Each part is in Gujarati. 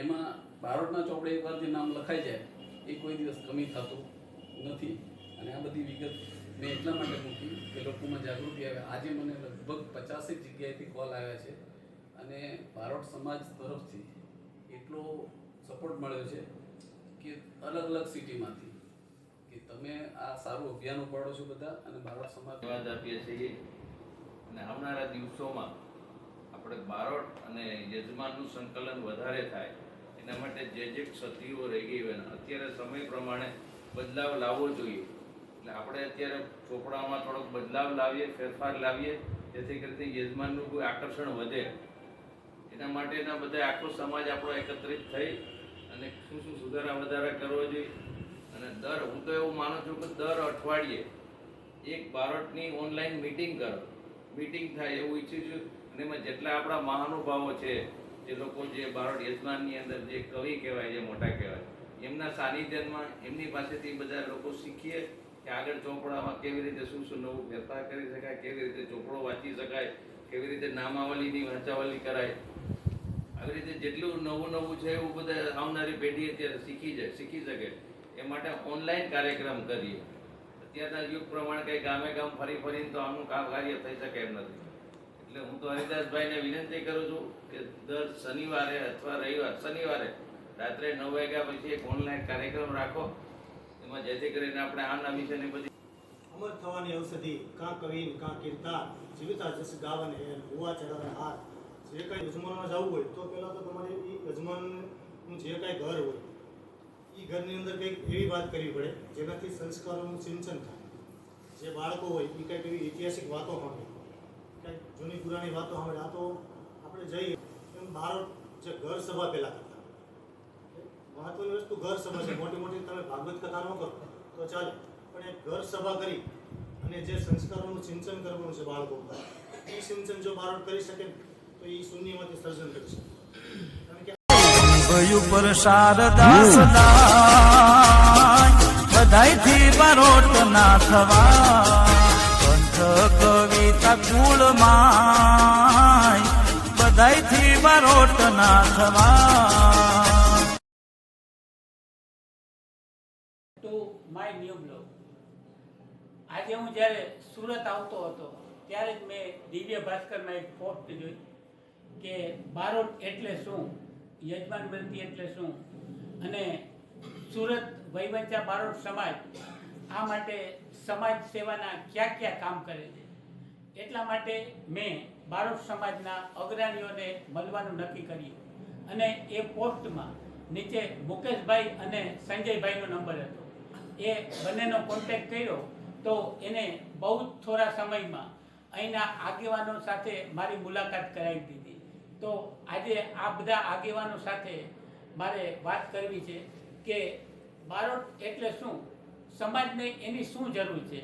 એમાં બારોટના ચોપડે એકવાર જે નામ લખાઈ જાય એ કોઈ દિવસ કમી થતું નથી. અને આ બધી વિગત મેં એટલા માટે મૂકી કે લોકોમાં જાગૃતિ આવે. આજે મને લગભગ 50 જગ્યાએથી કોલ આવ્યા છે અને બારોટ સમાજ તરફથી એટલો સપોર્ટ મળ્યો છે કે અલગ અલગ સિટીમાંથી કે તમે આ સારું અભિયાન ઉપાડો છો બધા અને બારોટ સમાજ ધન્યવાદ આપીએ છીએ. અને આવનારા દિવસોમાં આપણે બારોટ અને યજમાનનું સંકલન વધારે થાય એના માટે જે ક્ષતિઓ રહી ગઈ હોય અત્યારે સમય પ્રમાણે બદલાવ લાવવો જોઈએ. એટલે આપણે અત્યારે ચોપડામાં થોડોક બદલાવ લાવીએ, ફેરફાર લાવીએ, જેથી કરીને યજમાનનું કોઈ આકર્ષણ વધે. એના માટેના બધા આખો સમાજ આપણો એકત્રિત થઈ અને શું સુધારા વધારા કરવો જોઈએ. અને હું તો એવું માનું છું કે દર અઠવાડિયે એક બારોટની ઓનલાઈન મીટિંગ થાય એવું ઈચ્છું છું. અને એમાં જેટલા આપણા મહાનુભાવો છે, જે લોકો જે બારોટ યજમાનની અંદર જે કવિ કહેવાય, જે મોટા કહેવાય, એમના સાનિધ્યમાં એમની પાસેથી બધા લોકો શીખીએ કે આગળ ચોપડામાં કેવી રીતે શું નવું ફેરફાર કરી શકાય, કેવી રીતે ચોપડો વાંચી શકાય, કેવી રીતે નામાવલીની વાંચાવલી કરાય. આવી રીતે જેટલું નવું છે એવું બધા આવનારી પેઢી અત્યારે શીખી શકે એ માટે ઓનલાઈન કાર્યક્રમ કરીએ. અત્યારના યુગ પ્રમાણે કંઈ ગામ ફરીને તો આમનું કાર્ય થઈ શકે એમ નથી. એટલે હું તો હરિદાસભાઈને વિનંતી કરું છું કે દર શનિવારે અથવા શનિવારે રાત્રે 9 વાગ્યા પછી એક ઓનલાઈન કાર્યક્રમ રાખો, એમાં જેથી કરીને આપણે આના વિશેની બધી અમર થવાની ઔષધિ કાં કવિ કાં કીર્તા જીવિતા જસ ગાવન હે હુવા ચડાવે હાર. જે કાંઈ યજમાનમાં જવું હોય તો પહેલાં તો તમારે એ યજમાનનું જે કાંઈ ઘર હોય એ ઘરની અંદર કંઈક એવી વાત કરવી પડે જેનાથી સંસ્કારોનું સિંચન થાય. જે બાળકો હોય એ કંઈક એવી ઐતિહાસિક વાતો સાંભળે, કંઈક જૂની પુરાણી વાતો સાંભળે. આ તો આપણે જઈએ એમ બારોટ જે ઘર સભા પહેલાં કરતા, મહત્વની વસ્તુ ઘર સભા છે. મોટી તમે ભાગવત કથા ન કરો તો ચાલે, પણ એક ઘર સભા કરી અને જે સંસ્કારોનું સિંચન કરવાનું છે બાળકો ઉપર, એ સિંચન જો બારોટ કરી શકે તો એ શૂન્યમાંથી સર્જન કરી શકે. કારણ કે ઉપર શારદા સદાય બધાયથી બારોટ ના થવા, કંઠ કવિતા કુળમાય બધાયથી બારોટ ના થવા. To my new blog. આજે હું જ્યારે સુરત આવતો હતો ત્યારે જ મેં દિવ્ય ભાસ્કરમાં એક પોસ્ટ જોઈ કે બારોટ એટલે શું, યજમાન બનતી એટલે શું, અને સુરત વહીવંચા બારોટ સમાજ આ માટે સમાજ સેવાના કયા કામ કરે છે. એટલા માટે મેં બારોટ સમાજના અગ્રણીઓને મળવાનું નક્કી કર્યું અને એ પોસ્ટમાં નીચે મુકેશભાઈ અને સંજયભાઈનો નંબર હતો. એ બંનેનો કોન્ટેક્ટ કર્યો તો એને બહુ જ થોડા સમયમાં અહીંના આગેવાનો સાથે મારી મુલાકાત કરાવી દીધી. તો આજે આ બધા આગેવાનો સાથે મારે વાત કરવી છે કે બારોટ એટલે શું, સમાજને એની શું જરૂર છે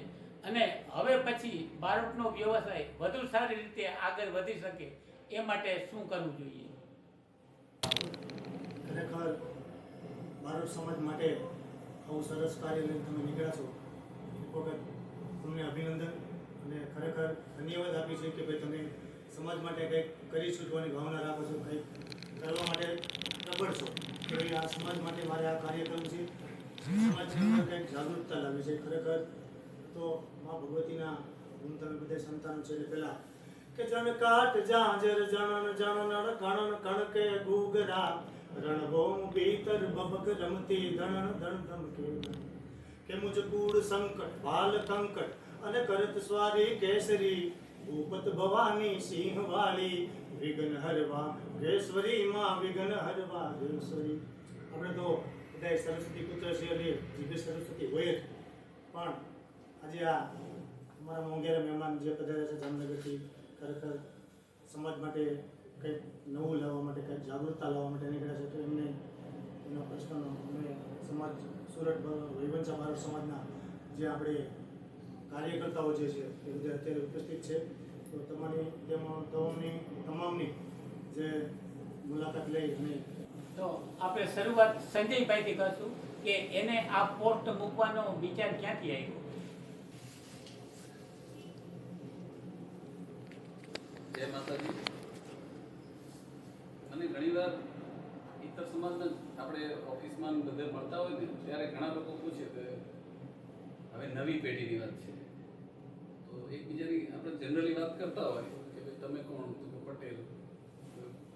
અને હવે પછી બારોટનો વ્યવસાય વધુ સારી રીતે આગળ વધી શકે એ માટે શું કરવું જોઈએ. ખરેખર બારોટ સમાજ માટે આવું સરસ કાર્ય લઈને તમે નીકળ્યા છો. એક વખત તમને અભિનંદન અને ખરેખર ધન્યવાદ આપી છે કે ભાઈ તમે સમાજ માટે કંઈક કરી છૂટવાની ભાવના રાખો છો, કંઈક કરવા માટે પ્રબળ છો કે ભાઈ આ સમાજ માટે મારે આ કાર્ય કરવું છે, સમાજની અંદર કંઈક જાગૃતતા લાવી છે. ખરેખર તો મા ભગવતીના ગુણ તમે બધા સંતાન છે એટલે પહેલાં કે જણ કાટ જાજર જણન જણન કણન કણકે ગુગરા રણભોમ ભીતર બબક રમતી ધણન ધણ ધમકે કે મુજ કૂડ સંકટ ભાલ કંકટ અને કરત સ્વારી કેસરી ભૂપત ભવાની સિંહ વાળી વિઘ્ન હરવા રેશ્વરી માં વિઘ્ન હરવા રેશ્વરી. આપણે તો બધા સરસ્વતી પુત્ર છે એટલે જીભે સરસ્વતી હોય જ, પણ આજે આ અમારા મોંઘેરા મહેમાન જે પધાર્યા છે જામનગરથી, ખરેખર સમાજ માટે કંઈક નવું લાવવા માટે, કંઈક જાગૃતતા લાવવા માટે નીકળ્યા છે. તો એમને એના પ્રશ્નનો અમે સમાજ સુરત વહીવંચા બારોટ સમાજના જે આપણે કાર્યકર્તાઓ જે છે એ બધા અત્યારે ઉપસ્થિત છે. તો તમામની જે મુલાકાત લઈ અને તો આપણે શરૂઆત સંજયભાઈથી કરશું કે એને આ પોસ્ટ મૂકવાનો વિચાર ક્યાંથી આવ્યો. જય માતાજી. મને ઘણીવાર ઇતર સમાજના આપણે ઓફિસમાં ને બધે મળતા હોય ને ત્યારે ઘણા લોકો પૂછે કે હવે નવી પેઢીની વાત છે તો એકબીજાની આપણે જનરલી વાત કરતા હોય કે ભાઈ તમે કોણ, તો કે પટેલ,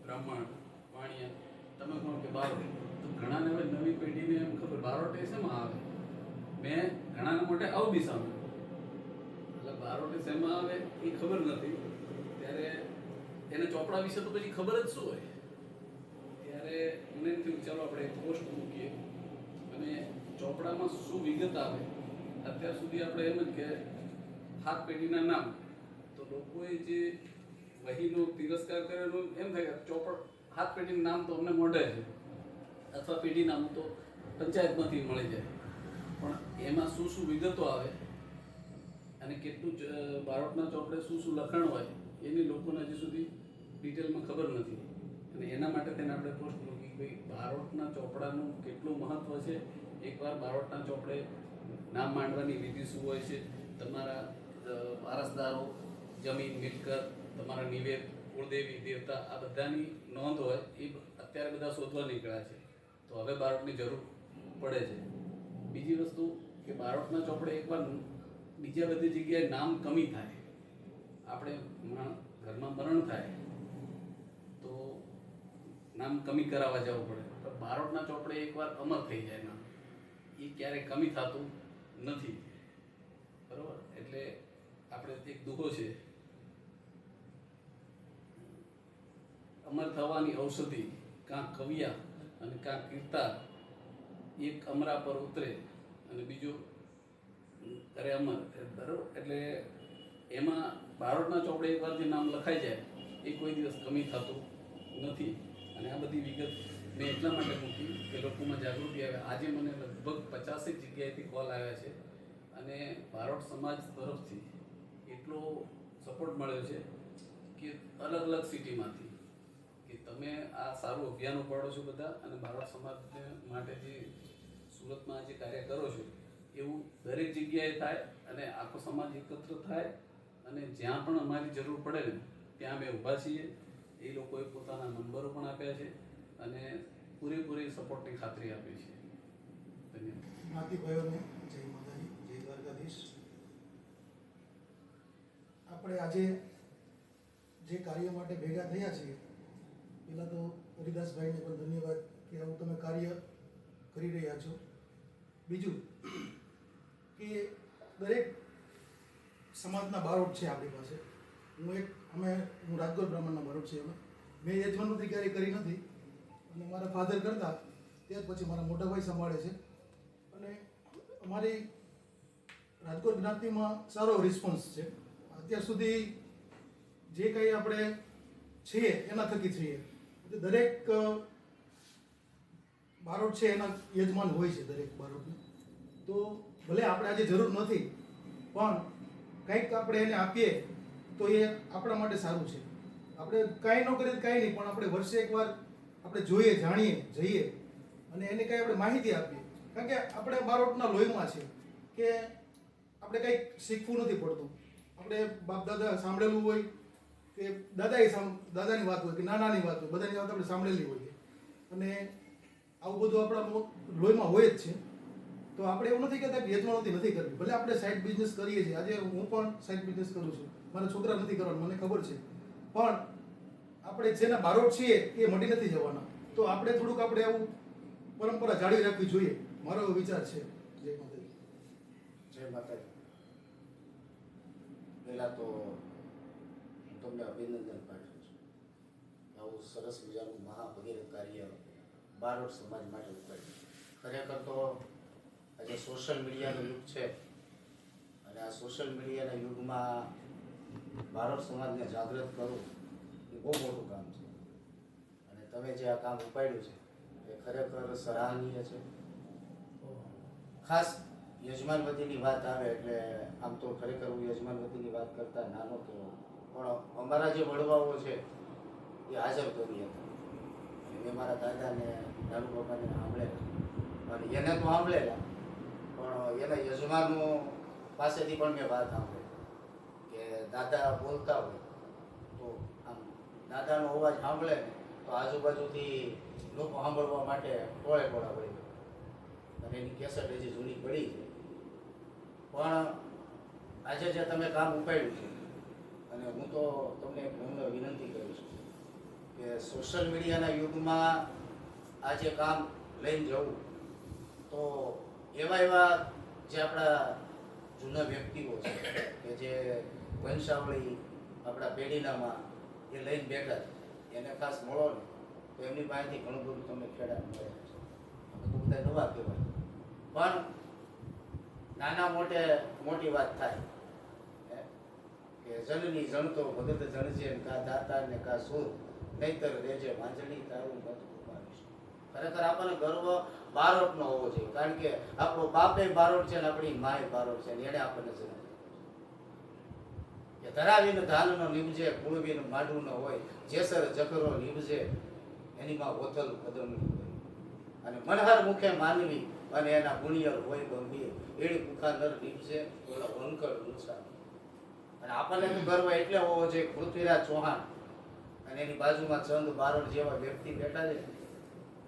બ્રાહ્મણ, વાણિયા, તમે કોણ કે બારોટ. તો ઘણાને હવે નવી પેઢીને એમ ખબર બારોટ એ શેમાં આવે. મેં ઘણાના માટે આવું બી સાંભળ્યું એટલે બારોટ એ શેમાં આવે એ ખબર નથી. ત્યારે એને ચોપડા વિશે તો પછી ખબર જ શું હોય. ત્યારે મને એમ થયું ચાલો આપણે એક પોસ્ટ મૂકીએ અને ચોપડામાં શું વિગત આવે. અત્યાર સુધી આપણે એમ જ કે 7 પેઢીના નામ, તો લોકોએ જે વહીનો તિરસ્કાર કરેલો એમ થાય કે ચોપડ 7 પેઢીનું નામ તો અમને મોઢે છે અથવા પેઢી નામ તો પંચાયતમાંથી મળી જાય, પણ એમાં શું શું વિગતો આવે અને કેટલું બારોટના ચોપડે શું શું લખાણ હોય એની લોકોને હજી સુધી ડિટેલમાં ખબર નથી. અને એના માટે થઈને આપણે પોસ્ટ મૂકી ભાઈ બારોટના ચોપડાનું કેટલું મહત્વ છે. એકવાર બારોટના ચોપડે નામ માંડવાની વિધિ શું હોય છે, તમારા વારસદારો, જમીન, મિલકત, તમારા નિવેદ, કુળદેવી, દેવતા, આ બધાની નોંધ હોય એ અત્યારે બધા શોધવા નીકળ્યા છે. તો હવે બારોટની જરૂર પડે છે. બીજી વસ્તુ કે બારોટના ચોપડે એકવાર બીજા બધી જગ્યાએ નામ કમી થાય, આપણે ઘરમાં મરણ થાય તો નામ કમી કરાવવા જવું પડે, પણ બારોટના ચોપડે એકવાર અમર થઈ જાય નામ, એ ક્યારેય કમી થતું નથી. બરોબર, એટલે આપણે એક દુહો છે, અમર થવાની ઔષધિ કાં કવિયા અને કાં કીર્તા, એક અમરા પર ઉતરે અને બીજો કરે અમર. બરોબર, એટલે એમાં બારોટના ચોપડે એકવાર જે નામ લખાઈ જાય એ કોઈ દિવસ કમી થતું નથી. અને આ બધી વિગત મેં એટલા માટે મૂકી કે લોકોમાં જાગૃતિ આવે. આજે મને લગભગ 50 જગ્યાએથી કોલ આવ્યા છે અને બારોટ સમાજ તરફથી એટલો સપોર્ટ મળ્યો છે કે અલગ અલગ સિટીમાંથી કે તમે આ સારું અભિયાન ઉપાડો છો બધા, અને બારોટ સમાજને માટે જે સુરતમાં જે કાર્ય કરો છો એવું દરેક જગ્યાએ થાય અને આખો સમાજ એકત્ર થાય. અને જ્યાં પણ અમારી જરૂર પડે ને ત્યાં અમે ઊભા છીએ. એ લોકોએ પોતાના નંબરો પણ આપ્યા છે અને પૂરેપૂરી સપોર્ટની ખાતરી આપી છે. ધન્યવાદ. જ્ઞાતિભાઈઓને જય માતાજી, જય દ્વારકાધીશ. આપણે આજે જે કાર્ય માટે ભેગા થયા છીએ, પહેલાં તો હરિદાસભાઈને પણ ધન્યવાદ કે આવું તમે કાર્ય કરી રહ્યા છો. બીજું કે દરેક સમાજના બારોટ છે આપણી પાસે. હું રાજકોટ બ્રાહ્મણના બારોટ છે. મેં યજમાનવૃત્તિ ક્યારેય કરી નથી અને મારા ફાધર કરતા ત્યાર પછી મારા મોટા ભાઈ સંભાળે છે. અને અમારી રાજકોટ જ્ઞાતિમાં સારો રિસ્પોન્સ છે. અત્યાર સુધી જે કંઈ આપણે છીએ એના થકી છીએ. દરેક બારોટ છે એના યજમાન હોય છે દરેક બારોટને. તો ભલે આપણે આજે જરૂર નથી પણ કંઈક આપણે એને આપીએ તો એ આપણા માટે સારું છે. આપણે કાંઈ ન કરીએ કાંઈ નહીં, પણ આપણે વર્ષે એકવાર આપણે જોઈએ, જાણીએ, જઈએ અને એને કંઈ આપણે માહિતી આપીએ. કારણ કે આપણે બારોટના લોહીમાં છે કે આપણે કંઈક શીખવું નથી પડતું. આપણે બાપ દાદા સાંભળેલું હોય કે દાદાની વાત હોય કે નાનાની વાત હોય, બધાની વાત આપણે સાંભળેલી હોય અને આવું બધું આપણા લોહીમાં હોય જ છે. તો આપણે એવું નથી કહેતા કે યજમાનવૃત્તિ નથી કરવી. ભલે આપણે સાઈડ બિઝનેસ કરીએ છીએ. આજે હું પણ સાઈડ બિઝનેસ કરું છું. મારા છોકરા નથી કરવાનું, મને ખબર છે. પણ આપણે જેના બારોટ છીએ એ મટી નથી જવાના. તો આપણે થોડુંક આપણે આવું પરંપરા જાળવી રાખવી જોઈએ, મારો એવો વિચાર છે. જય માતાજી. જય માતાજી. પહેલાં તો હું તમને અભિનંદન પાઠવું છું. આવું સરસ મજાનું મહાભગીરથ કાર્ય બારોટ સમાજ માટે ઉપાડ્યું. ખરેખર તો આજે સોશિયલ મીડિયાનો યુગ છે અને આ સોશિયલ મીડિયાના યુગમાં બારોટ સમાજને જાગૃત કરવું એ બહુ મોટું કામ છે. અને તમે જે આ કામ ઉપાડ્યું છે એ ખરેખર સરાહનીય છે. ખાસ યજમાન વતીની વાત આવે એટલે આમ તો ખરેખર હું યજમાન વતીની વાત કરતા નાનો કહેવાય, પણ અમારા જે વડવાઓ છે એ હાજર કરી હતા. મેં મારા દાદાને નાનુ બાપાને સાંભળેલા અને એને તો સાંભળેલા, પણ એના યજમાનો પાસેથી પણ મેં વાત સાંભળેલી કે દાદા બોલતા હોય તો આમ દાદાનો અવાજ સાંભળે ને તો આજુબાજુથી લોકો સાંભળવા માટે ટોળે ટોળા વળી ગયા અને એની કેસેટ હજી જૂની પડી છે. પણ આજે જે તમે કામ ઉપાડ્યું છે અને હું તો તમને એક નમ્ર વિનંતી કરીશ કે સોશિયલ મીડિયાના યુગમાં આ જે કામ લઈને જવું તો એવા જે આપણા જૂના વ્યક્તિઓ છે કે જે વંશાવળી આપણા પેઢીનામાં એ લઈને બેઠા છે એને ખાસ મળો ને તો એમની પાસેથી ઘણું બધું તમને ખેડા મળે છે. અમે તો બધા નવા કહેવાય પણ નાના મોટી વાત થાય કે જનની જણતો ભગત જણજે કા દાતા ને કા સુર નહીતર રેજે માંજણી તારું મત ઉપાડીશ. ખરેખર આપણને ગર્વ બારોટનો હોવો જોઈએ, કારણ કે આપણો બાપે બારોટ છે ને આપણી માએ બારોટ છે ને એને આપણને જન્મ કે ધરાવીને ધાનનો નીમજે કુળવીને માડું ન હોય જેસર જકરો નીમજે એની માં ઓથલ કદમ અને મનહર મુખે માનવી અને એના ગુણિયર હોય ગંભીર એડી કુખા નર નીમજે ઓલા વંકળ ઊંચા. અને આપણને તો ગર્વ એટલે હોવો જોઈએ પૃથ્વીરાજ ચૌહાણ અને એની બાજુમાં ચંદ બારોટ જેવા વ્યક્તિ બેઠા છે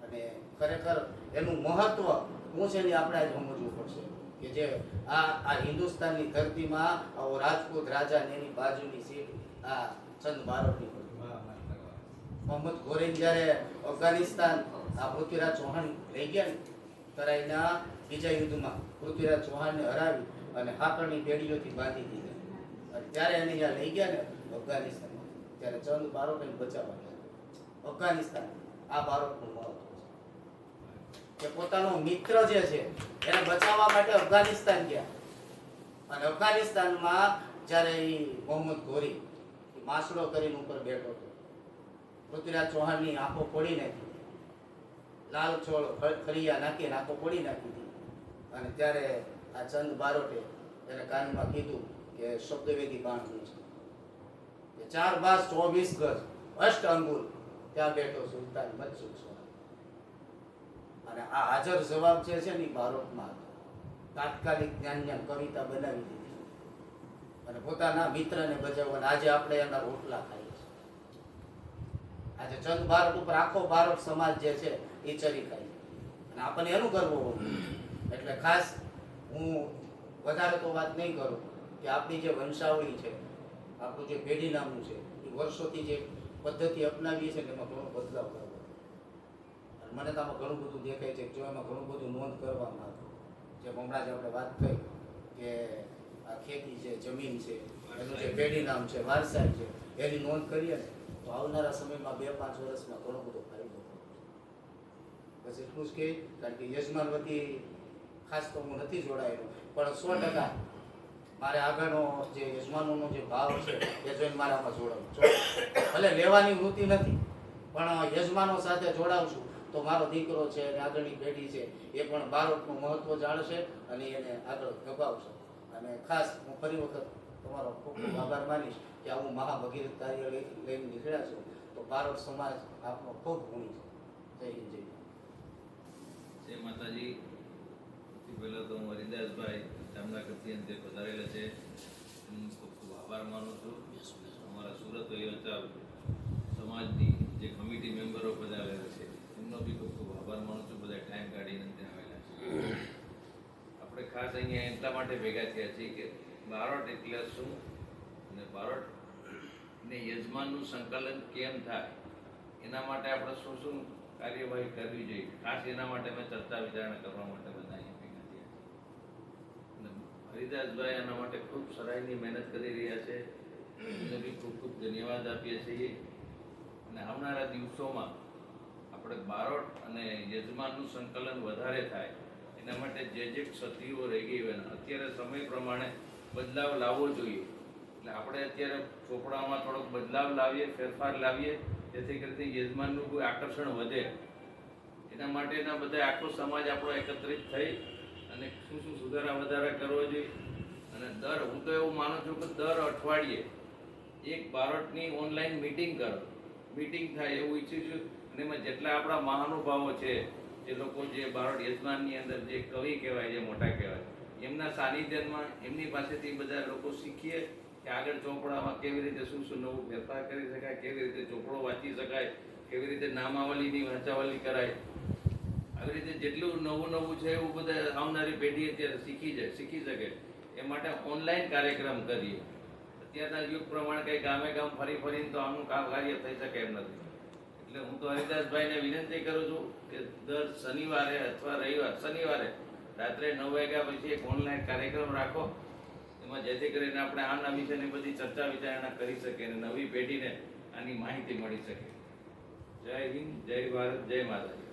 અને ખરેખર એનું મહત્વ શું છે ને આપણે આજે સમજવું પડશે કે જે આ હિન્દુસ્તાનની ધરતીમાં આવો રાજપૂત રાજા ને એની બાજુની સીટ આ ચંદ બારોટની મોહમ્મદ ઘોરીને જ્યારે અફઘાનિસ્તાન આ પૃથ્વીરાજ ચૌહાણ લઈ ગયા ને ત્યારે એના બીજા યુદ્ધમાં પૃથ્વીરાજ ચૌહાણને હરાવી અને હાકરની બેડીઓથી બાંધી દીધા અને ત્યારે એને જ્યાં લઈ ગયા ને અફઘાનિસ્તાનમાં ત્યારે ચંદ બારોટને બચાવવા ગયા અફઘાનિસ્તાન. આ બારોટનું મહત્વ કે પોતાનો મિત્ર જે છે એને બચાવવા માટે અફઘાનિસ્તાન ગયા અને અફઘાનિસ્તાનમાં જ્યારે એ મોહમ્મદ ઘોરી માસડો કરીને ઉપર બેઠો હતો, પૃથ્વીરાજ ચૌહાણની આંખો ફોડી નાખી, લાલ છોડ ખરિયા નાખીને આંખો ફોડી નાખી હતી અને ત્યારે આ ચંદ બારોટે એને કાનમાં કીધું કે શબ્દવેદી બાણ શું છે કે 4 બાસ 24 ગજ અષ્ટ અંગુલ ત્યાં બેઠો સુલતાન મચુક અને આ હાજર જવાબ જે છે ને બારોટમાં તાત્કાલિક જ્ઞાન કવિતા બનાવી દીધી અને પોતાના મિત્રને બચાવવા. આજે આપણે એના રોટલા ખાઈએ છીએ. આજે ચંદ બારોટ ઉપર આખો બારોટ સમાજ જે છે એ ચરી ખાય અને આપણને એનું કરવું હોય. એટલે ખાસ હું વધારે તો વાત નહીં કરું કે આપણી જે વંશાવળી છે, આપણું જે પેઢી નામનું છે એ વર્ષોથી જે પદ્ધતિ અપનાવીએ છીએ એમાં ઘણો બદલાવ કરવો અને મને તો આમાં ઘણું બધું દેખાય છે. જો એમાં ઘણું બધું નોંધ કરવામાં આવે, જેમ હમણાં જ આપણે વાત કરી કે આ ખેતી છે, જમીન છે, એનું જે પેઢી નામ છે, વારસાઈ છે, એની નોંધ કરીએ ને તો આવનારા સમયમાં 2-5 વર્ષમાં ઘણો બધો ફાયદો થશે. બસ એટલું જ કહે, કારણ કે યજમાન વતી ખાસ તો હું નથી જોડાયેલો, પણ 100% મારે આગળનો જે યજમાનોનો જે ભાવ છે એ જોઈને મારે આમાં જોડાવું. ભલે લેવાની વૃત્તિ નથી પણ યજમાનો સાથે જોડાવશું તો મારો દીકરો છે અને આગળની પેઢી છે એ પણ બારોટનું મહત્વ જાણશે અને એને આગળ દબાવશે. અને ખાસ હું ફરી વખત તમારો ખૂબ ખૂબ આભાર માનીશ કે આવું મહાભગીરથ કાર્ય લઈને નીકળ્યા છો તો બારોટ સમાજ આપનો ખૂબ ગુણી છે. જય હિન્દ, જય જય માતાજી. સૌથી પહેલાં તો હું હરિદાસભાઈ જામનગરથી અંતે પધારેલા છે હું ખૂબ ખૂબ આભાર માનું છું. અમારા સુરત યોચા સમાજની જે કમિટી મેમ્બરો પધારેલા છે એમનો બી ખૂબ ખૂબ આભાર માનું છું. બધા ટાઈમ કાઢીને અંતે આવેલા છે. આપણે ખાસ અહીંયા એટલા માટે ભેગા થયા છીએ કે બારોટ એટલે શું અને બારોટને યજમાનનું સંકલન કેમ થાય એના માટે આપણે શું શું કાર્યવાહી કરવી જોઈએ. ખાસ એના માટે મેં ચર્ચા વિચારણા કરવા માટે બધા અહીંયા ભેગા થયા છે. અને હરિદાસભાઈ આના માટે ખૂબ સરાહનીય મહેનત કરી રહ્યા છે. એને બી ખૂબ ખૂબ ધન્યવાદ આપીએ છીએ. અને આવનારા દિવસોમાં આપણે બારોટ અને યજમાનનું સંકલન વધારે થાય એના માટે જે ક્ષતિઓ રહી ગઈ હોય અત્યારે સમય પ્રમાણે બદલાવ લાવવો જોઈએ. એટલે આપણે અત્યારે ચોપડામાં થોડોક બદલાવ લાવીએ, ફેરફાર લાવીએ જેથી કરીને યજમાનનું કોઈ આકર્ષણ વધે. એના માટેના બધા આખો સમાજ આપણો એકત્રિત થઈ અને શું શું સુધારા વધારા કરવો જોઈએ. અને હું તો એવું માનું છું કે દર અઠવાડિયે એક બારોટની ઓનલાઈન મિટિંગ કરો, મિટિંગ થાય એવું ઈચ્છું છું. અને એમાં જેટલા આપણા મહાનુભાવો છે, જે લોકો જે બારોટ યજમાનની અંદર જે કવિ કહેવાય, જે મોટા કહેવાય, એમના સાનિધ્યમાં એમની પાસેથી બધા લોકો શીખીએ કે આગળ ચોપડામાં કેવી રીતે શું શું નવું ફેરફાર કરી શકાય, કેવી રીતે ચોપડો વાંચી શકાય, કેવી રીતે નામાવલીની વંચાવલી કરાય, આવી રીતે જેટલું નવું છે એવું બધા આવનારી પેઢી અત્યારે શીખી શકે એ માટે ઓનલાઈન કાર્યક્રમ કરીએ. અત્યારના યુગ પ્રમાણે કંઈ ગામ ફરીને તો આમનું કાર્ય થઈ શકે એમ નથી. એટલે હું તો હરિદાસભાઈને વિનંતી કરું છું કે દર શનિવારે અથવા શનિવારે રાત્રે 9 વાગ્યા પછી એક ઓનલાઈન કાર્યક્રમ રાખો, એમાં જેથી કરીને આપણે આના વિશેની બધી ચર્ચા વિચારણા કરી શકીએ અને નવી પેઢીને આની માહિતી મળી શકે. જય હિન્દ, જય ભારત, જય માતાજી.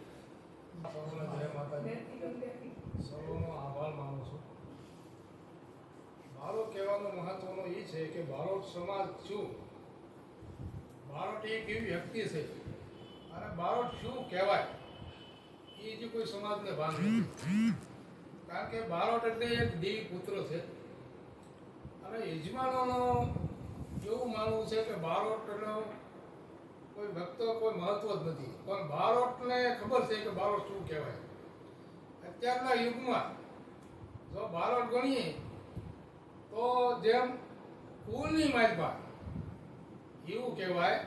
સૌનો જય માતાજી. સૌનો આભાર માનું છું. મારો કહેવાનો મહત્વનો એ છે કે બારોટ સમાજ શું, બારોટ એક એવી વ્યક્તિ છે અને બારોટ શું કહેવાય એ જે કોઈ સમાજને ભાન નથી. કારણ કે બારોટ એટલે એક દેવી પુત્ર છે અને યજમાનોનું એવું માનવું છે કે બારોટનો કોઈ ભક્તો કોઈ મહત્વ જ નથી, પણ બારોટને ખબર છે કે બારોટ શું કહેવાય. અત્યારના યુગમાં જો બારોટ ગણીએ તો જેમ ફૂલની માલપા એવું કહેવાય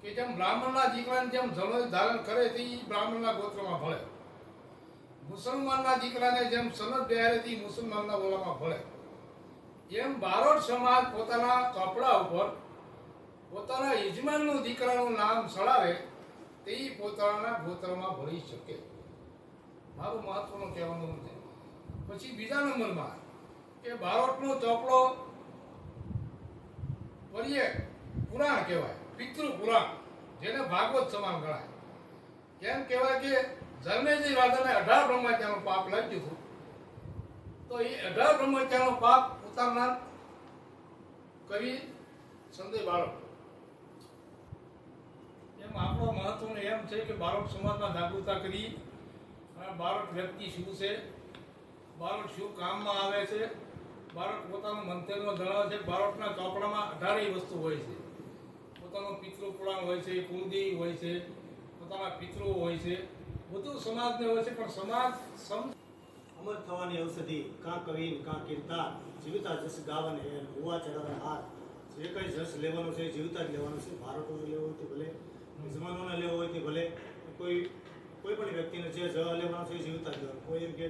કે જેમ બ્રાહ્મણના દીકરાને જેમ જનોઈ ધારણ કરે તે બ્રાહ્મણના ગોત્રમાં ભળે, મુસલમાનના દીકરાને જેમ સનદ બેહારે તે મુસલમાનના ઓલામાં ભળે, એમ બારોટ સમાજ પોતાના કપડા ઉપર પોતાના યજમાનનું દીકરાનું નામ સડાવે તે પોતાના ગોત્રમાં ભળી શકે. મારું મહત્વનું કહેવાનું છે. પછી બીજા નંબરમાં કે બારોટનો ચોપડો કરીએ પુરાણ કહેવાય, પિતૃ પુરાણ, જેને ભાગવત સમાન ગણાય. કેમ કહેવાય કે જન્મેજય રાજાને 18 બ્રહ્મહત્યાનું પાપ લાગ્યું હતું, તો એ 18 બ્રહ્મહત્યાનું પાપ ઉતારનાર કવિ સંજય બારોટ. એમ આપણો મહત્વનું એમ છે કે બારોટ સમાજમાં જાગૃતતા કરી અને બારોટ વ્યક્તિ શું છે, બારોટ શું કામમાં આવે છે, બારોટ પોતાનું મંતવ્યમાં જણાવે છે. બારોટના ચોપડામાં 18 વસ્તુ હોય છે. પોતાનું પિતૃ પુરાણ હોય છે, કુળદેવી હોય છે, પોતાના પિતૃઓ હોય છે, બધું સમાજને હોય છે. પણ સમાજ અમર થવાની ઔષધિ કાં કવિ કાં કીર્તા, જીવતા જસ ગાવન હે હુવા ચડાવન હાર. જે કંઈ જસ લેવાનો છે જીવતા જ લેવાનો છે. બારોટોને લેવો હોય તે ભલે, યજમાનોને લેવો હોય તે ભલે, કોઈ પણ વ્યક્તિને જે જ લેવાનો છે એ જીવતા જ લેવાનો. કોઈ એમ કે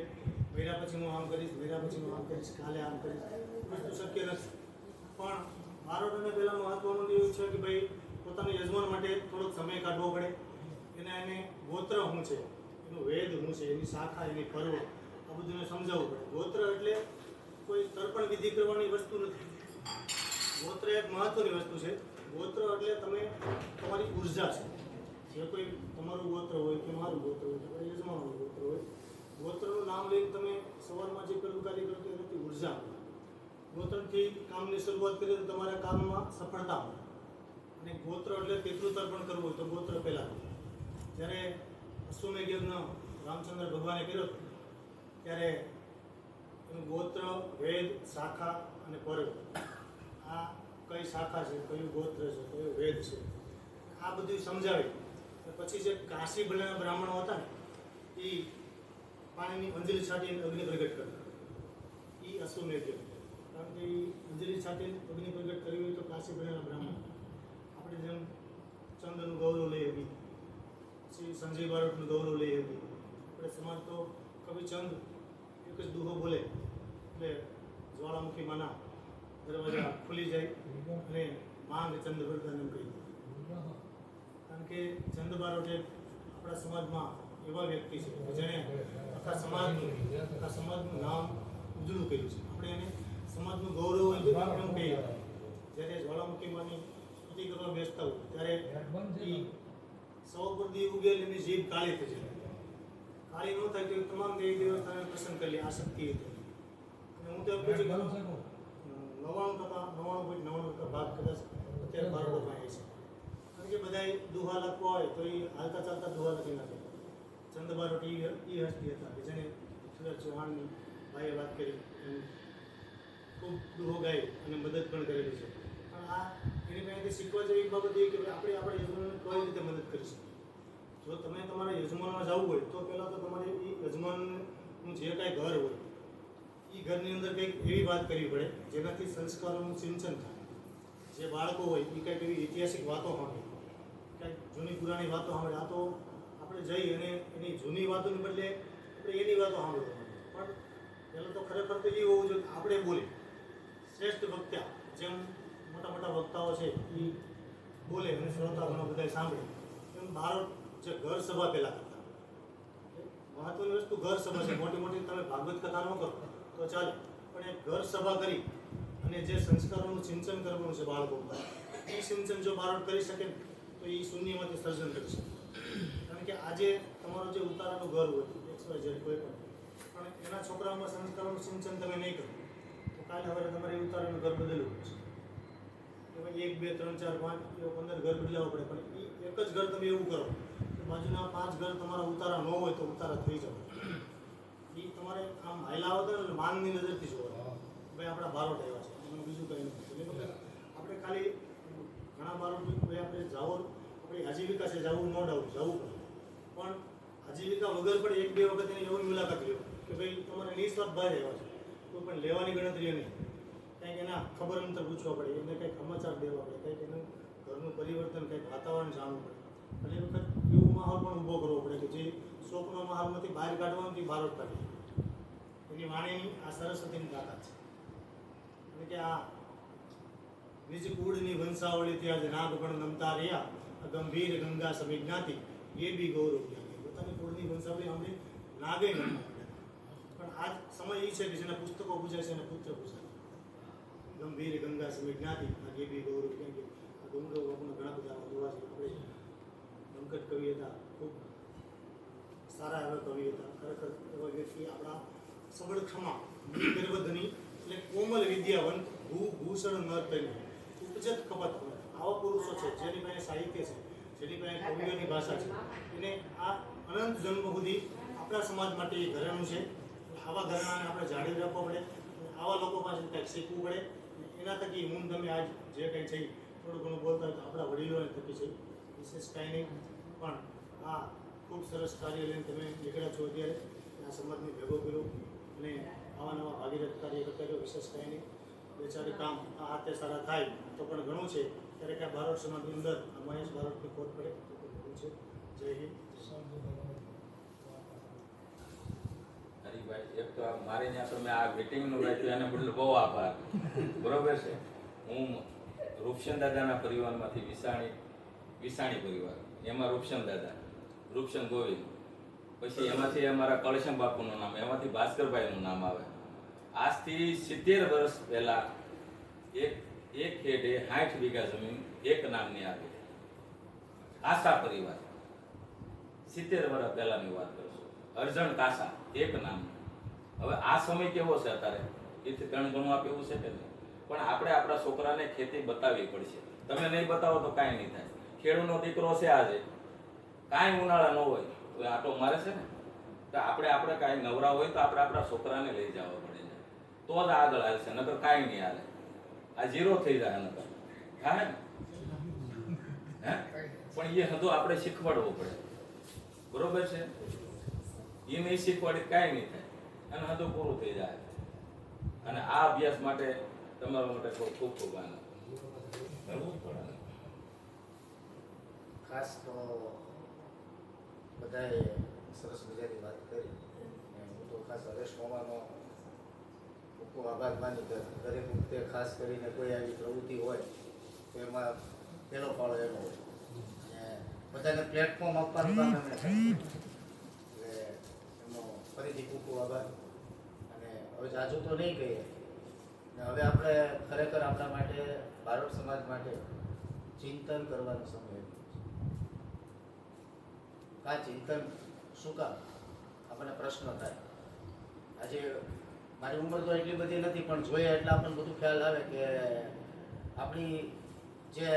મહિના પછી હું આમ કરીશ, મહિના પછી હું આમ કરીશ, કાલે આમ કરીશ, વસ્તુ શક્ય નથી. પણ બારોટોને પહેલાં મહત્વનું એવું છે કે ભાઈ પોતાના યજમાન માટે થોડોક સમય કાઢવો પડે. એને ગોત્ર શું છે, એનું વેદ શું છે, એની શાખા, એની પર્વ, આ બધું સમજાવવું પડે. ગોત્ર એટલે કોઈ તર્પણ વિધિ કરવાની વસ્તુ નથી. ગોત્ર એક મહત્વની વસ્તુ છે. ગોત્ર એટલે તમારી ઉર્જા છે. જે કોઈ તમારું ગોત્ર હોય કે મારું ગોત્ર હોય કે કોઈ યજમાનનું ગોત્ર હોય, ગોત્રનું નામ લઈને તમે સવારમાં જે પેલું કાર્ય કરો એનાથી ઉર્જા મળે. ગોત્રથી કામની શરૂઆત કરીએ તો તમારા કામમાં સફળતા મળે. અને ગોત્ર એટલે પિતૃતર્પણ કરવું હોય તો ગોત્ર પહેલાં. જ્યારે અશ્વમેઘ યજ્ઞ રામચંદ્ર ભગવાને કર્યો ત્યારે એનું ગોત્ર, વેદ, શાખા અને પર્વ, આ કઈ શાખા છે, કયું ગોત્ર છે, કયો વેદ છે, આ બધું સમજાવી. પછી જે કાશી બનેલા બ્રાહ્મણો હતા ને એ પાણીની અંજલિ છાંટીને અગ્નિ પ્રગટ કરતા. એ અશ્વમેઘ યજ્ઞ. કારણ કે એ અંજલિ છાંટીને અગ્નિ પ્રગટ કરવી હોય તો કાશી બનેલા બ્રાહ્મણ. આપણે જેમ ચંદ્રનું ગૌરવ લઈ આવી, પછી સંજય બારોટનું ગૌરવ લઈ આવી. આપણે સમાજ તો કવિચંદ એક જ દુહો બોલે એટલે જ્વાળામુખી માના દરવાજા ખુલી જાય અને માંગ ચંદ વરદાન એમ કહી. કારણ કે ચંદ બારોટ આપણા સમાજમાં એવા વ્યક્તિ છે કે જેણે આખા સમાજનું નામ ઉજળું કર્યું છે. આપણે એને સમાજનું ગૌરવ એમ કહીએ. જ્યારે જ્વાળામુખીમાંની સ્તુતિ કરવા બેસતા હોય ત્યારે એ સૌ પરથી ઉગેલ એની જીભ કાળી થઈ જાય. કાળી ન થાય તો તમામ દેવી દેવતાને પ્રસન્ન કરી લે આ શક્તિ હતી. અને હું તો એમ કહું છું 99% ભાગ કદાચ અત્યારે બારોટોમાં આવે છે. કારણ કે બધા દુહા લખવા હોય તો એ હાલતા ચાલતા દુહા લખી નાખે. ચંદ બારોટ એ હસ્તી હતા કે જેને સુરજ ચૌહાણની ભાઈએ વાત કરી એમ ખૂબ દુહો ગાઈ અને મદદ પણ કરેલી છે. પણ આ એની પાસેથી શીખવા જેવી બાબત એ કે આપણે આપણા યજમાનોને કઈ રીતે મદદ કરી શકીએ. જો તમે તમારા યજમાનમાં જવું હોય તો પહેલાં તો તમારે એ યજમાનનું જે કાંઈ ઘર હોય એ ઘરની અંદર કંઈક એવી વાત કરવી પડે જેનાથી સંસ્કારોનું સિંચન થાય. જે બાળકો હોય એ કંઈક એવી ઐતિહાસિક વાતો સાંભળે કે કંઈક જૂની પુરાણી વાતો સાંભળે. આ તો આપણે જઈ અને એની જૂની વાતોને બદલે આપણે એની વાતો સાંભળવાની. પણ પહેલાં તો ખરેખર તો એ હોવું જોઈએ કે આપણે બોલી શ્રેષ્ઠ વક્તા, જેમ મોટા મોટા વક્તાઓ છે એ બોલે અને શ્રોતા ઘણા બધા સાંભળે, એમ બારોટ જે ઘર સભા પહેલાં કરતા. મહત્વની વસ્તુ ઘર સભા છે. મોટી મોટી તમે ભાગવત કથા ન કરો તો ચાલે, પણ એ ઘર સભા કરી અને જે સંસ્કારોનું સિંચન કરવાનું છે બાળકો ઉપર, એ સિંચન જો બાળક કરી શકે તો એ શૂન્યમાંથી સર્જન કરી શકે. કારણ કે આજે તમારો જે ઉતારાનું ઘર હોય XYZ કોઈ પણ એના છોકરાઓમાં સંસ્કારોનું સિંચન તમે નહીં કરો તો કાલે હવે તમારે એ ઉતારાનું ઘર બદલવું પડશે. કે ભાઈ 1 2 3 4 5 15 ઘર બદલાવવું પડે, પણ એ એક જ ઘર તમે એવું કરો કે બાજુના 5 ઘર તમારા ઉતારા ન હોય તો ઉતારા થઈ જાય. એ તમારે આમ હાયલા આવતા એટલે માનની નજરથી જોવા ભાઈ આપણા બારોટ આવ્યા છે, એમાં બીજું કંઈ નથી. એટલે આપણે ખાલી ઘણા બારોટ ભાઈ આપણે જાઓ, આપણી આજીવિકા છે, જવું નો ડાઉટ જવું પડે, પણ આજીવિકા વગર પણ 1 2 વખત એની એવી મુલાકાત લ્યો કે ભાઈ તમારે નિસ્વાર્થ ભાઈ આવ્યા છે, કોઈ પણ લેવાની ગણતરી નહીં. કંઈક એના ખબર અંતર પૂછવા પડે, એને કંઈક સમાચાર દેવા પડે, કંઈક એનું ઘરનું પરિવર્તન, કંઈક વાતાવરણ જાણવું પડે. અને એ વખત એવો માહોલ પણ ઊભો કરવો પડે કે જે શોકનો માહોલમાંથી બહાર કાઢવાનું બારોટ કાઢી. એની વાણીની આ સરસ્વતીની તાકાત છે. અને કે આ નિજ કુળની વંશાવળીથી આજે નાગ પણ નમતા રહ્યા, ગંભીર ગંગા સમી જ્ઞાતિ એ બી ગૌરવ જ્ઞાતિ. પોતાની કુળની વંશાવળી સાંભળી નાગે નમતા. પણ આજ સમય એ છે કે જેના પુસ્તકો પૂજાય છે અને પુત્ર પૂજાય. ગંભીર ગંગા સમી જ્ઞાતિ એ બી ગૌરવ જ્ઞાતિ. આ ગૌરવ લોકોના ઘણા બધા જોવા છે. આપણે બંકટ કવિ હતા, ખૂબ સારા એવા કવિ હતા. ખરેખર એવા વ્યક્તિ આપણા સબળ ક્ષમા ગર્વધની એટલે કોમલ વિદ્યાવંત ભૂષણ નર્તની ઉપજત કપટ. આવા પુરુષો છે જેની પાસે સાહિત્ય છે, જેની પાસે કવિઓની ભાષા છે, એને આ અનંત જન્મ સુધી આપણા સમાજ માટે એ ઘરેણું છે. આવા ઘરેણાને આપણે જાળવી રાખવા પડે, આવા લોકો પાસે કંઈક શીખવું પડે. એના થકી હું તમે આજ જે કંઈ છે થોડું ઘણું બોલતા હોય તો આપણા વડીલોને થકી છે, વિશેષ કાંઈ નહીં. પણ આ ખૂબ સરસ કાર્ય લઈને તમે નીકળ્યા છો અત્યારે, આ સમાજને ભેગો કર્યો અને આવા નવા ભાગીદાર કાર્ય કરતા રહ્યો. વિશેષ કાંઈ નહીં, બે ચાર કામ આ હાથે સારા થાય તો પણ ઘણું છે. ત્યારે કે આ બારોટ સમાજની અંદર આ મહેશ બારોટની ખોટ પડે તો પણ ઘણું છે. જય હિન્દ. હરીભાઈ, એક તો મારે ત્યાં તમે આ મીટિંગનું રાખ્યું એને બદલે બહુ આભાર. બરોબર છે, હું રૂપચંદ દાદાના પરિવારમાંથી વિસાણી પરિવાર, એમાં રૂપચંદ દાદા, રૂપચંદ ગોવિંદ, પછી એમાંથી અમારા કળશમ બાપુનું નામ, એમાંથી ભાસ્કરભાઈનું નામ આવે. આજથી 70 વર્ષ પહેલા એક ખેડે 60 વીઘા જમીન એક નામની આપી. આશા પરિવાર 70 વર્ષ પહેલાની વાત કરશું. અરજણ કાસા એક નામ. હવે આ સમય કેવો છે અત્યારે, એથી 3 ગણું આપેવું છે કે નહીં? પણ આપણે આપણા છોકરાને ખેતી બતાવવી પડશે. તમે નહીં બતાવો તો કાંઈ નહીં થાય. ખેડૂતનો દીકરો છે આજે, કાંઈ ઉનાળા ન હોય તો આટો મારે છે ને, તો આપણે કાંઈ નવરા હોય તો આપણે આપણા છોકરાને લઈ જવા પડે છે, તો જ આગળ હાલશે, નકર કાંઈ નહીં હાલે. આ 0 થઈ જાય નકર થાય ને. પણ એ હંધો આપણે શીખવાડવો પડે. બરોબર છે, એ નહીં શીખવાડી કાંઈ નહીં થાય અને હંધો પૂરું થઈ જાય. અને આ અભ્યાસ માટે તમારા માટે ખૂબ ખૂબ આનંદ. ખાસ તો બધાએ સરસ મજાની વાત કરી. હું તો ખાસ હરેશ મામાનો ખૂબ ખૂબ આભાર માની કે દરેક વખતે ખાસ કરીને કોઈ આવી પ્રવૃત્તિ હોય તો એમાં પહેલો ફાળો એનો હોય અને બધાને પ્લેટફોર્મ આપવાનું કામ એમણે કર્યું. એટલે એમનો ફરીથી ખૂબ ખૂબ આભાર. અને હવે જાજુ તો નહીં કહીએ ને, હવે આપણે ખરેખર આપણા માટે, બારોટ સમાજ માટે ચિંતન કરવાનો સમય. આ ચિંતન શું કામ આપણને પ્રશ્ન થાય. આજે મારી ઉંમર તો એટલી બધી નથી, પણ જોઈએ એટલે આપણને બધું ખ્યાલ આવે કે આપણી જે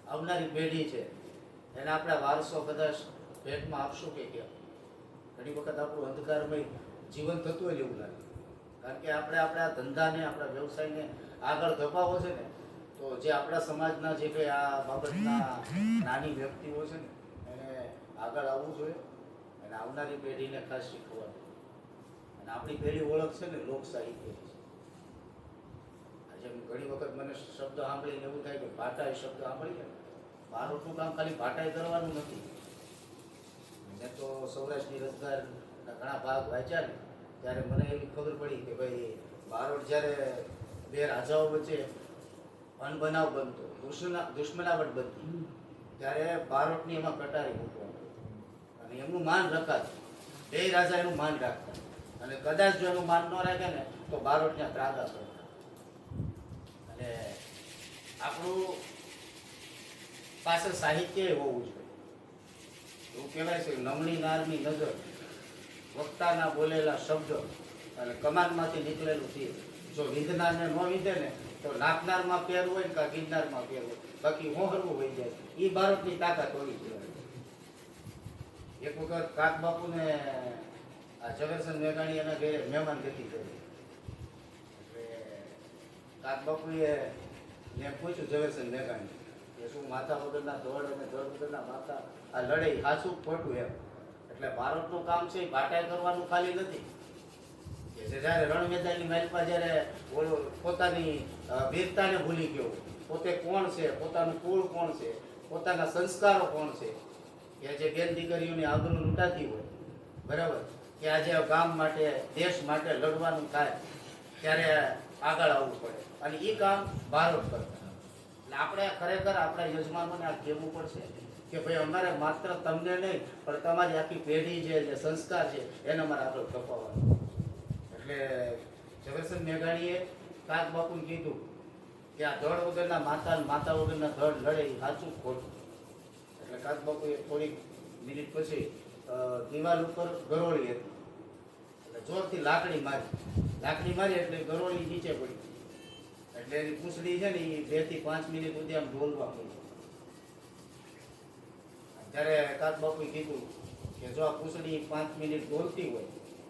આવનારી પેઢી છે એને આપણે વારસો કદાચ ભેટમાં આપશું કે કેમ. ઘણી વખત આપણું અંધકારમય જીવન થતું હોય એવું લાગે. કારણ કે આપણે આપણા ધંધાને, આપણા વ્યવસાયને આગળ ધપાવવો છે ને, તો જે આપણા સમાજના જે કંઈ આ બાબતના નાની વ્યક્તિઓ છે ને એને આગળ આવવું જોઈએ અને આવનારી પેઢીને ખાસ શીખવાનું. અને આપણી પહેલી ઓળખ છે ને લોક સાહિત્ય છે. આજે ઘણી વખત મને શબ્દ સાંભળીને એવું થાય કે ભાટા એ શબ્દ સાંભળીએ, બારોટનું કામ ખાલી ભાટાઈ કરવાનું નથી. મેં તો સૌરાષ્ટ્રની રસધારના ઘણા ભાગ વાંચ્યા ને ત્યારે મને એવી ખબર પડી કે ભાઈ બારોટ જ્યારે બે રાજાઓ વચ્ચે અનબનાવ બનતો, દુશ્મનાવટ બનતી, ત્યારે બારોટની એમાં કટારી મૂકવામાં અને એમનું માન રખાતું. બે રાજા એનું માન રાખતા અને કદાચ જો એનું માન ન રાખે ને તો બારોટના ત્રાગા કરતા. અને આપણું પાછળ સાહિત્ય હોવું જોઈએ. એવું કહેવાય છે નમણી નારની નજર, વક્તાના બોલેલા શબ્દ અને કમાનમાંથી નીકળેલું તીર જો વિંધનારને ન વિંધે ને તો નાખનારમાં પેર હોય ને કાં ગિરનારમાં પેર હોય, બાકી હોહરવું હોય જાય. એ બારોટની તાકાત હોવી જોઈએ. એક વખત કાક બાપુને આ ઝવેરચંદ મેઘાણી એના ઘરે મહેમાન ગતિ કરી. એટલે કાક બાપુએ મેં પૂછ્યું ઝવેરચંદ મેઘાણી કે શું માતા વગરના ધડ અને ધડ વગરના માતા આ લડાઈ સાચું ખોટું એમ. એટલે બારોટનું કામ છે એ ભાટાઈ કરવાનું ખાલી નથી કે જ્યારે રણ મેદાનની માલિકા જ્યારે પોતાની વીરતાને ભૂલી ગયો, પોતે કોણ છે, પોતાનું કુળ કોણ છે, પોતાના સંસ્કારો કોણ છે, કે જે બેન દીકરીઓની આબરૂ લૂંટાતી હોય, બરાબર, કે આજે ગામ માટે દેશ માટે લડવાનું થાય ત્યારે આગળ આવવું પડે અને એ કામ બારોટ કરતા. એટલે આપણે ખરેખર આપણા યજમાનોને આ કહેવું પડશે કે ભાઈ અમારે માત્ર તમને નહીં પણ તમારી આખી પેઢી જે સંસ્કાર છે એને અમારે આગળ કપાવવાનું. એટલે ઝવેરચંદ મેઘાણીએ કાક બાપુને કીધું કે આ ધડ વગરના માતા માતા વગરના ધડ લડે એ સાચું ખોટું. એટલે કાક બાપુએ થોડીક મિનિટ પછી દિવાલ ઉપર ગરોળી હતી એટલે જોરથી લાકડી મારી એટલે ગરોળી નીચે પડી. એટલે એની પૂંછડી છે ને એ 2 થી 5 મિનિટ સુધી આમ ઢોલવા પડી. ત્યારે કાક બાપુએ કીધું કે જો આ પૂંછડી 5 મિનિટ ઢોલતી હોય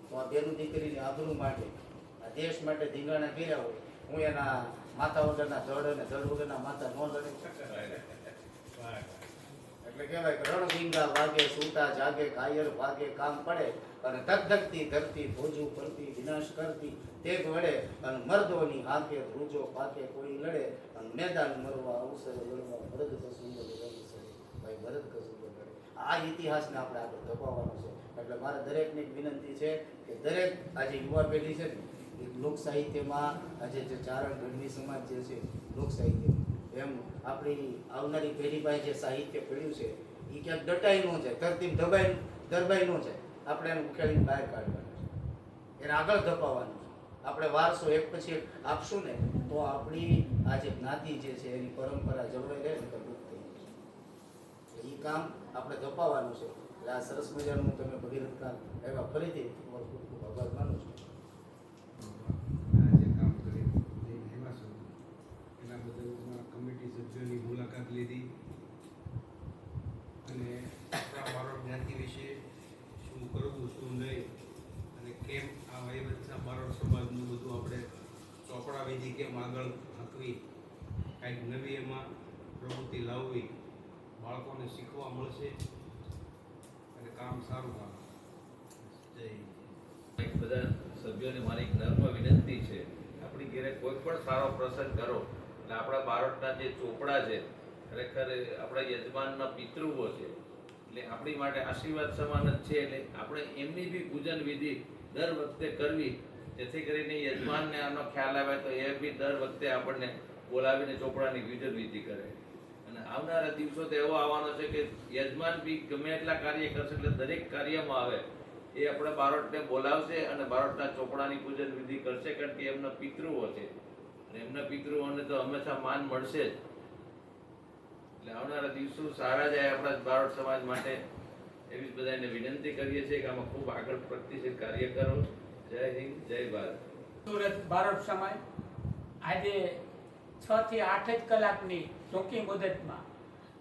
તો આ બેનું દીકરીની આબરૂ માટે, આ દેશ માટે ધીંગાણા કર્યા હોય, હું એના માતા વગરના ધડ અને ધડ વગરના માતા ન લડે. એટલે કહેવાય કે રણવિંગા વાગે સૂતા જાગે કાયર ભાગે કામ પડે અને ધગધગતી ધરતી ભોજું પડતી વિનાશ કરતી તેગ વડે અને મર્દોની હાકે ધ્રુજો પાકે કોઈ લડે અને મેદાન મરવા અવસર લડવા ભરત કસુંબર ભાઈ ભરત કસુંબર લડે. આ ઇતિહાસને આપણે આગળ ધપાવવાનો છે. એટલે મારે દરેકને એક વિનંતી છે કે દરેક આજે યુવા પેઢી છે ને એ લોક સાહિત્યમાં આજે જે ચારણ ગઢવી સમાજ જે છે લોક સાહિત્ય એમ આપણી આવનારી પેઢી પાસે જે સાહિત્ય પડ્યું છે એ ક્યાંક દટાઈ ન જાય, ધરતી દરબાઈ ન જાય. આપણે એને ઉખેડીને બહાર કાઢવાનું છે, એને આગળ ધપાવવાનું છે. આપણે વારસો એક પછી એક આપશું ને તો આપણી આ જે જ્ઞાતિ જે છે એની પરંપરા જળવાઈ રહે ને તો મુક્ત થઈ જશે. એ કામ આપણે ધપાવવાનું છે. એટલે આ સરસ મજાનું તમે ભગીરથ કામ એવા ફરીથી તમારો ખૂબ ખૂબ આભાર માનું છું. જે કામ કરી એમાં શું એના બદલ કમિટી સભ્યોની મુલાકાત લીધી અને આપણા બારોટ જ્ઞાતિ વિશે શું કરવું શું નહીં અને કેમ આ વહીવટના બારોટ સમાજનું બધું આપણે ચોપડા વિધિ કેમ આગળ હાંકવી, કાંઈક નવી એમાં પ્રવૃત્તિ લાવવી, બાળકોને શીખવા મળશે અને કામ સારું કામ. જય બધા સભ્યોને મારી એક નર્મ વિનંતી છે, આપણી ઘરે કોઈ પણ સારો પ્રસંગ કરો એટલે આપણા બારોટના જે ચોપડા છે ખરેખર આપણા યજમાનના પિતૃઓ છે એટલે આપણી માટે આશીર્વાદ સમાન જ છે. એટલે આપણે એમની બી પૂજન વિધિ દર વખતે કરવી જેથી કરીને યજમાનને આનો ખ્યાલ આવે તો એ બી દર વખતે આપણને બોલાવીને ચોપડાની પૂજન વિધિ કરે. અને આવનારા દિવસો તો એવો આવવાનો છે કે યજમાન બી ગમે એટલા કાર્ય કરશે એટલે દરેક કાર્યમાં આવે એ આપણે બારોટને બોલાવશે અને બારોટના ચોપડાની પૂજન વિધિ કરશે કારણ કે એમના પિતૃઓ છે અને એમના પિતૃઓને તો હંમેશા માન મળશે જ. એટલે આવનારા દિવસો સારા જાય આપણા બારોટ સમાજ માટે એવી બધાને વિનંતી કરીએ છીએ કે આમાં ખૂબ આગળ પ્રગતિશીલ કાર્ય કરો. જય હિન્દ, જય ભારત. સુરત બારોટ સમાજ આજે 6 થી 8 જ કલાકની ટૂંકી મુદતમાં,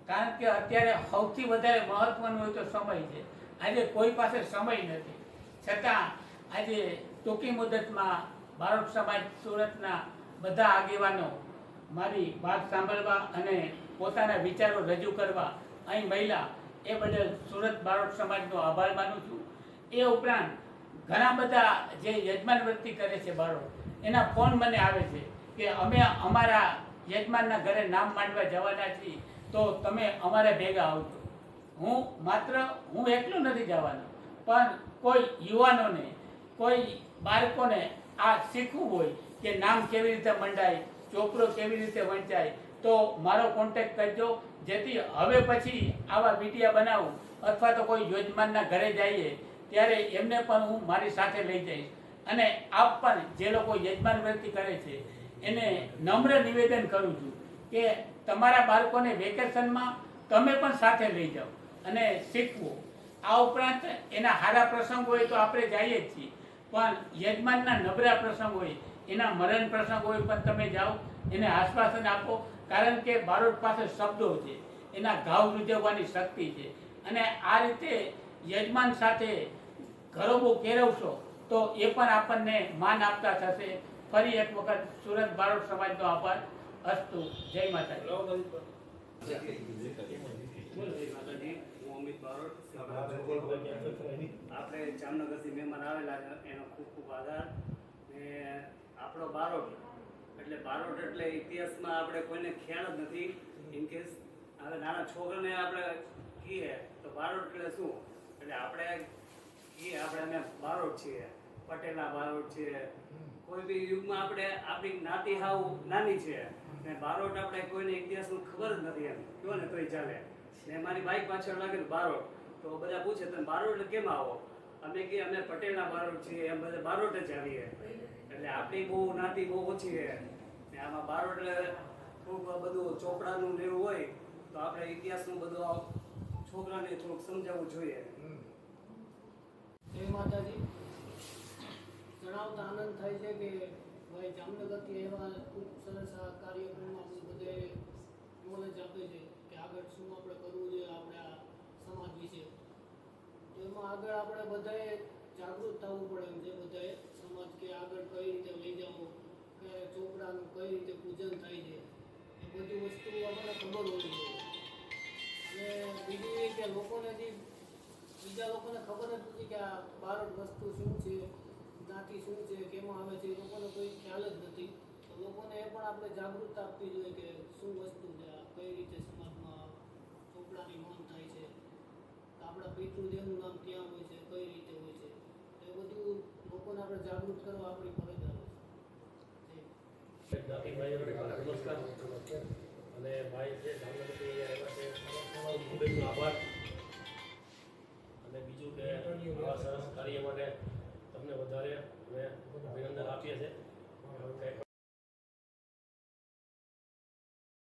કારણ કે અત્યારે સૌથી વધારે મહત્વનું હોય તો સમય છે. આજે કોઈ પાસે સમય નથી, છતાં આજે ટૂંકી મુદતમાં બારોટ સમાજ સુરતના બધા આગેવાનો મારી વાત સાંભળવા અને પોતાના વિચારો રજૂ કરવા અહીં મહિલા એ બદલ સુરત બારોટ સમાજનો આભાર માનું છું. એ ઉપરાંત ઘણા બધા જે યજમાન વૃત્તિ કરે છે બારોટ, એના ફોન મને આવે છે કે અમે અમારા યજમાનના ઘરે નામ માંડવા જવાના છીએ, તો તમે અમારે ભેગા આવજો. હું એકલો નથી જવાનો, પણ કોઈ યુવાનોને, કોઈ બાળકોને આ શીખવું હોય કે નામ કેવી રીતે મંડાય, ચોપડો કેવી રીતે વંચાય, તો મારો કોન્ટેક્ટ કરજો, જેથી હવે પછી આવા વિડીયા બનાવું અથવા તો કોઈ યજમાનના ઘરે જઈએ ત્યારે એમને પણ હું મારી સાથે લઈ જઈશ. અને આપ પણ જે લોકો યજમાન વૃત્તિ કરે છે એને નમ્ર નિવેદન કરું છું કે તમારા બાળકોને વેકેશનમાં તમે પણ સાથે લઈ જાઓ અને શીખવો. આ ઉપરાંત એના સારા પ્રસંગ હોય તો આપણે જઈએ જ છીએ, પણ યજમાનના નબળા પ્રસંગ હોય, એના મરણ પ્રસંગ હોય પણ તમે જાઓ, એને આશ્વાસન આપો, કારણ કે બારોટ પાસે શબ્દો છે, એના ઘાવ રૂઝવવાની શક્તિ છે. અને આ રીતે યજમાન સાથે ગરબો કેળવશો તો એ પણ આપણને માન આપતા થશે. ફરી એક વખત સુરત બારોટ સમાજનો આભાર. અસ્તુ. જય માતાજી. હું અમિત બારોટ. આપણે જામનગરથી મહેમાન આવેલા છે, એનો ખૂબ ખૂબ આભાર. ને આપણો બારોટ એટલે ઇતિહાસમાં આપણે કોઈને ખ્યાલ જ નથી. ઇનકેસ હવે નાના છોકરાને આપણે કહીએ તો બારોટ એટલે શું, એટલે આપણે કહીએ અમે બારોટ છીએ, પટેલના બારોટ છીએ. કોઈ બી યુગમાં આપણે આપણી જ્ઞાતિ હાવ નાની છે ને બારોટ આપણે કોઈને ઇતિહાસનું ખબર જ નથી, એમ કહો ને તોય ચાલે. ને મારી બાઈક પાછળ લાગે બારોટ, તો બધા પૂછે તમે બારોટ કેમ આવો, અમે કે અમે પટેલના બારોટ છીએ, એમ બધા બારોટ જ આવીએ. એટલે આપણી બહુ જ્ઞાતિ બહુ ઓછી છે ને આમાં બારોટ એટલે ખૂબ બધું ચોપડાનું ને એવું હોય, તો આપણે ઇતિહાસનું બધું છોકરાને થોડુંક સમજાવવું જોઈએ. જય માતાજી. જણાવતા આનંદ થાય છે કે ભાઈ જામનગરથી એવા ખૂબ સરસ આ કાર્યક્રમમાં બધે નોલેજ આપે છે કે આગળ શું આપણે કરવું જોઈએ આપણા સમાજ વિશે. તો એમાં આગળ આપણે બધાએ જાગૃત થવું પડે એમ છે, બધાએ સમાજ કે આગળ કઈ રીતે લઈ જવું, કે ચોપડાનું કઈ રીતે પૂજન થાય છે, એ બધી વસ્તુ આપણને ખબર હોવી જોઈએ. અને બીજું એ કે બીજા લોકોને ખબર જ નથી કે આ બારોટ વસ્તુ શું છે, જ્ઞાતિ શું છે, કેમાં આવે છે, એ લોકોને કોઈ ખ્યાલ જ નથી. તો લોકોને એ પણ આપણે જાગૃતતા આપવી જોઈએ કે શું વસ્તુ છે, કઈ રીતે સમાજમાં ચોપડાની નોંધ થાય છે, આપણા પિતૃદેવનું નામ ક્યાં હોય છે, કઈ રીતે હોય છે, એ બધું લોકોને આપણે જાગૃત કરવા આપણી ફરજ આવે છે. નમસ્કાર. અને ભાઈ છે જામનગર